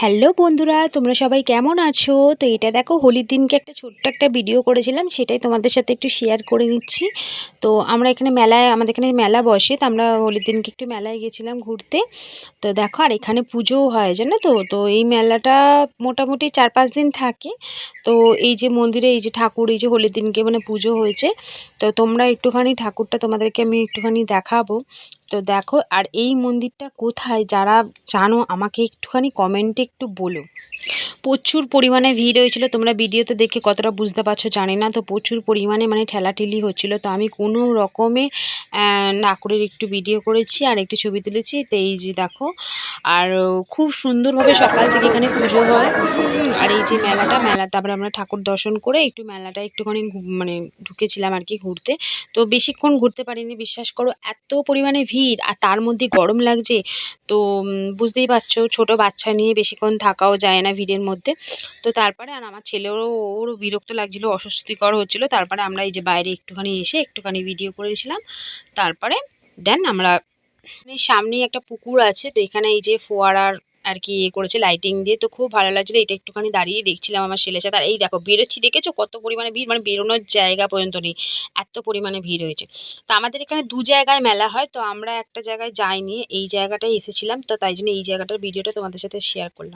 Hello বন্ধুরা, তোমরা সবাই কেমন আছো? তো এটা দেখো, হোলির দিনকে একটা ছোট্ট একটা ভিডিও করেছিলাম, সেটাই তোমাদের সাথে একটু শেয়ার করে নিচ্ছি। তো আমরা এখানে মেলায়, আমাদের এখানে মেলা বসে, তো আমরা হোলির দিনকে একটু মেলায় গেছিলাম ঘুরতে। তো দেখো, আর এখানে পুজোও হয় জানো তো। তো এই মেলাটা মোটামুটি 4-5 দিন থাকে। তো এই যে মন্দিরে এই যে ঠাকুর, এই যে হোলির দিনকে মানে পুজো হয়েছে। তো তোমরা একটুখানি ঠাকুরটা তোমাদেরকে আমি একটুখানি দেখাবো। তো দেখো, আর এই মন্দিরটা কোথায় যারা জানো আমাকে একটুখানি কমেন্টে একটু বলো। প্রচুর পরিমাণে ভিড় হয়েছিল, তোমরা ভিডিওতে দেখে কতটা বুঝতে পারছো জানি না। তো প্রচুর পরিমাণে মানে ঠেলাঠেলি হচ্ছিল, তো আমি কোনো রকমে না করে একটু ভিডিও করেছি আর একটু ছবি তুলেছি। তো এই যে দেখো, আর খুব সুন্দরভাবে সকাল থেকে এখানে পুজো হয়। আর এই যে মেলা, তারপরে আমরা ঠাকুর দর্শন করে একটু মেলাটা একটুখানি মানে ঢুকেছিলাম আর কি ঘুরতে। তো বেশিক্ষণ ঘুরতে পারিনি, বিশ্বাস করো, এত পরিমাণে ভিড় আর তার মধ্যে গরম লাগছে। তো বুঝতেই পারছো, ছোট বাচ্চা নিয়ে বেশিক্ষণ থাকাও যায় না ভিড়ের মধ্যে। তো তারপরে আর আমার ছেলেরও, ওরও বিরক্ত লাগছিল, অস্বস্তিকর হচ্ছিল। তারপরে আমরা এই যে বাইরে একটুখানি এসে একটুখানি ভিডিও করেছিলাম। তারপরে দেন আমরা সামনেই একটা পুকুর আছে, তো এখানে এই যে ফোয়ারার আর কি করেছে লাইটিং দিয়ে, তো খুব ভালো লাগছিল। এটা একটুখানি দাঁড়িয়ে দেখছিলাম আমার ছেলের সাথে। আর এই দেখো বেরোচ্ছি, দেখেছো কত পরিমাণে ভিড়, মানে বেরোনোর জায়গা পর্যন্ত নেই, এত পরিমাণে ভিড় হয়েছে। তো আমাদের এখানে দু জায়গায় মেলা হয়, তো আমরা একটা জায়গায় যাইনি, এই জায়গাটায় এসেছিলাম। তো তাই জন্য এই জায়গাটার ভিডিওটা তোমাদের সাথে শেয়ার করলাম।